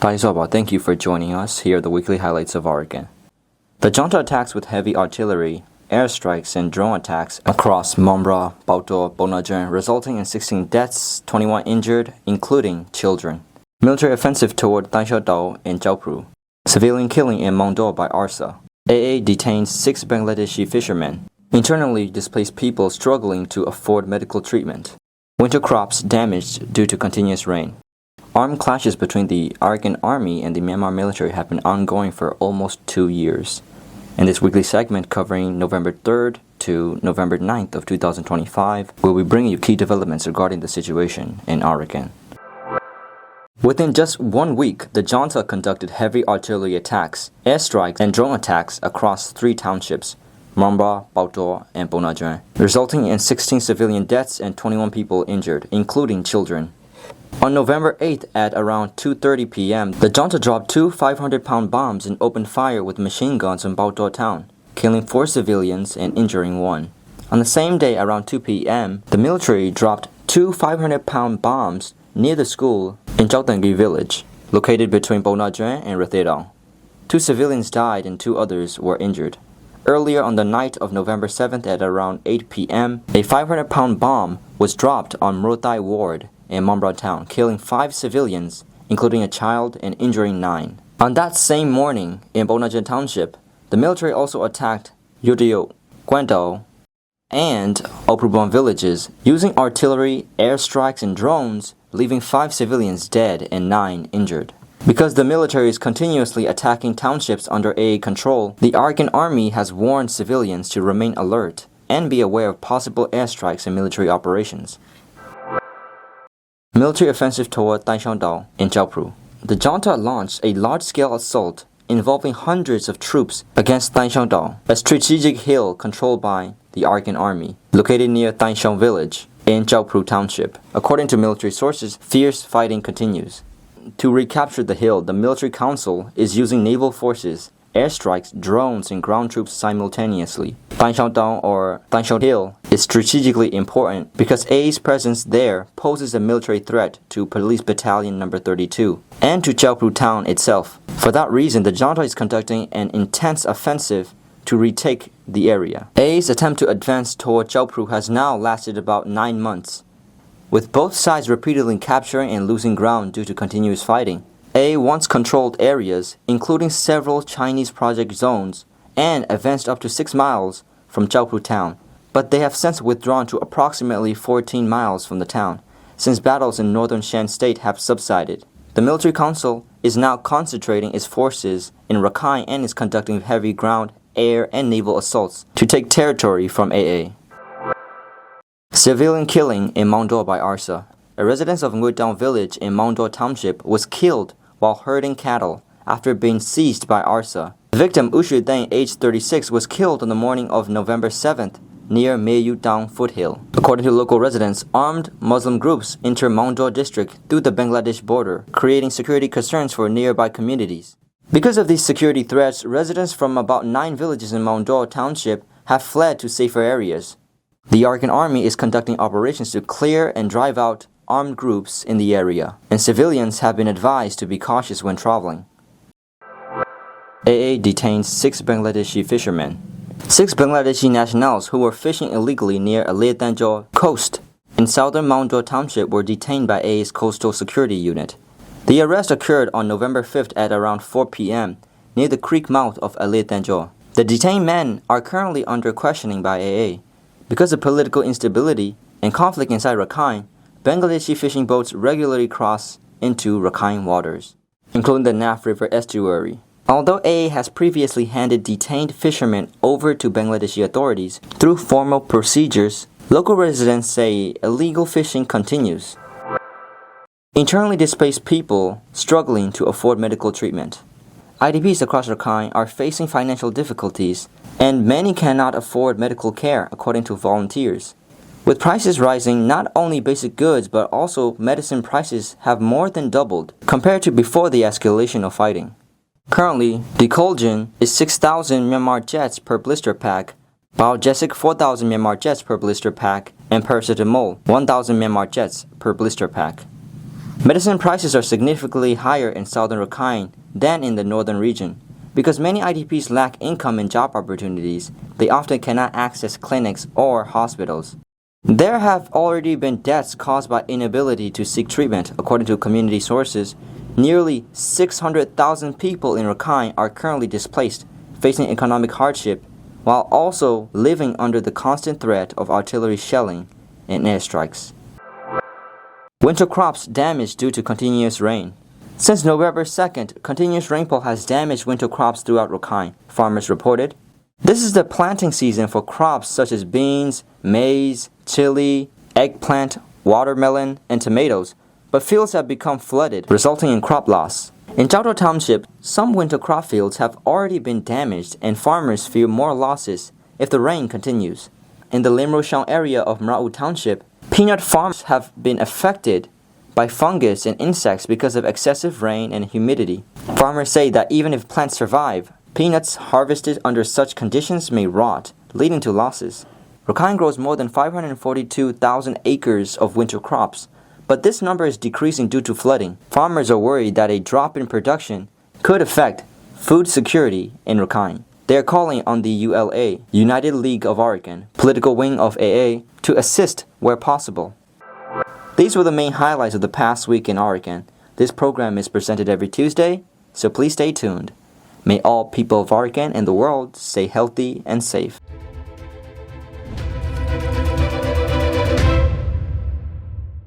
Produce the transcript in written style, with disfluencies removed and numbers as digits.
Thank you for joining us. Here are the weekly highlights of Arakan. The Junta attacks with heavy artillery, airstrikes, and drone attacks across Minbya, Pauktaw, Ponnagyun, resulting in 16 deaths, 21 injured, including children. Military offensive toward Taung and Kyaukphyu. Civilian killing in Maungdaw by ARSA. AA detains 6 Bangladeshi fishermen. Internally displaced people struggling to afford medical treatment. Winter crops damaged due to continuous rain. Armed clashes between the Arakan army and the Myanmar military have been ongoing for almost 2 years. In this weekly segment covering November 3rd to November 9th of 2025, we'll be bringing you key developments regarding the situation in Arakan. Within just 1 week, the Junta conducted heavy artillery attacks, airstrikes, and drone attacks across 3 townships, Minbya, Pauktaw, and Ponnagyun, resulting in 16 civilian deaths and 21 people injured, including children. On November 8th at around 2:30 p.m., the Junta dropped 2 500-pound bombs and opened fire with machine guns on Pauktaw town, killing 4 civilians and injuring 1. On the same day around 2 p.m., the military dropped 2 500-pound bombs near the school in Chaung village, located between Ponnagyun and Detains. 2 civilians died and 2 others were injured. Earlier on the night of November 7th at around 8 p.m., a 500-pound bomb was dropped on Maungdaw ward in Minbya town, killing 5 civilians, including a child, and injuring 9. On that same morning, in Ponnagyun township, the military also attacked Maungdaw and Arakan villages using artillery, airstrikes, and drones, leaving 5 civilians dead and 9 injured. Because the military is continuously attacking townships under AA control, the Arakan army has warned civilians to remain alert and be aware of possible airstrikes and military operations. Military offensive toward Taung in Kyaukphyu. The Junta launched a large-scale assault involving hundreds of troops against Taung, a strategic hill controlled by the Arakan army, located near Taung village in Kyaukphyu township. According to military sources, fierce fighting continues. To recapture the hill, the military council is using naval forces, airstrikes, drones, and ground troops simultaneously. Taung or Taung Hill is strategically important because AA's presence there poses a military threat to Police Battalion No. 32 and to Kyaukphyu town itself. For that reason, the Junta is conducting an intense offensive to retake the area. AA's attempt to advance toward Kyaukphyu has now lasted about 9 months, with both sides repeatedly capturing and losing ground due to continuous fighting. AA once controlled areas, including several Chinese project zones, and advanced up to 6 miles from Kyaukphyu town, but they have since withdrawn to approximately 14 miles from the town, since battles in northern Shan state have subsided. The military council is now concentrating its forces in Arakan and is conducting heavy ground, air, and naval assaults to take territory from AA. Civilian killing in Maungdaw by ARSA. A resident of Maungdaw village in Maungdaw township was killed while herding cattle after being seized by ARSA. The victim, Ushu Deng, aged 36, was killed on the morning of November 7th near Maungdaw foothill. According to local residents, armed Muslim groups enter Maungdaw district through the Bangladesh border, creating security concerns for nearby communities. Because of these security threats, residents from about 9 villages in Maungdaw township have fled to safer areas. The Arakan army is conducting operations to clear and drive out armed groups in the area, and civilians have been advised to be cautious when traveling. AA detains 6 Bangladeshi fishermen. 6 Bangladeshi nationals who were fishing illegally near Detention coast in southern Maungdaw township were detained by AA's coastal security unit. The arrest occurred on November 5th at around 4 p.m. near the creek mouth of Detention. The detained men are currently under questioning by AA. Because of political instability and conflict inside Arakan, Bangladeshi fishing boats regularly cross into Arakan waters, including the Naf River estuary. Although AA has previously handed detained fishermen over to Bangladeshi authorities through formal procedures, local residents say illegal fishing continues. Internally displaced people struggling to afford medical treatment. IDPs across Arakan are facing financial difficulties, and many cannot afford medical care, according to volunteers. With prices rising, not only basic goods but also medicine prices have more than doubled compared to before the escalation of fighting. Currently, Detention is 6,000 Myanmar jets per blister pack, Biogesic 4,000 Myanmar jets per blister pack, and paracetamol 1,000 Myanmar jets per blister pack. Medicine prices are significantly higher in southern Rakhine than in the northern region. Because many IDPs lack income and job opportunities, they often cannot access clinics or hospitals. There have already been deaths caused by inability to seek treatment. According to community sources, nearly 600,000 people in Rakhine are currently displaced, facing economic hardship, while also living under the constant threat of artillery shelling and airstrikes. Winter crops damaged due to continuous rain. Since November 2nd, continuous rainfall has damaged winter crops throughout Rakhine, farmers reported. This is the planting season for crops such as beans, maize, chili, eggplant, watermelon, and tomatoes, but fields have become flooded, resulting in crop loss. In Pauktaw Township, some winter crop fields have already been damaged and farmers fear more losses if the rain continues. In the Limroshang area of Maungdaw Township, peanut farms have been affected by fungus and insects because of excessive rain and humidity. Farmers say that even if plants survive, peanuts harvested under such conditions may rot, leading to losses. Rakhine grows more than 542,000 acres of winter crops, but this number is decreasing due to flooding. Farmers are worried that a drop in production could affect food security in Rakhine. They are calling on the ULA, United League of Arakan, political wing of AA, to assist where possible. These were the main highlights of the past week in Arakan. This program is presented every Tuesday, so please stay tuned. May all people of Arakan and the world stay healthy and safe.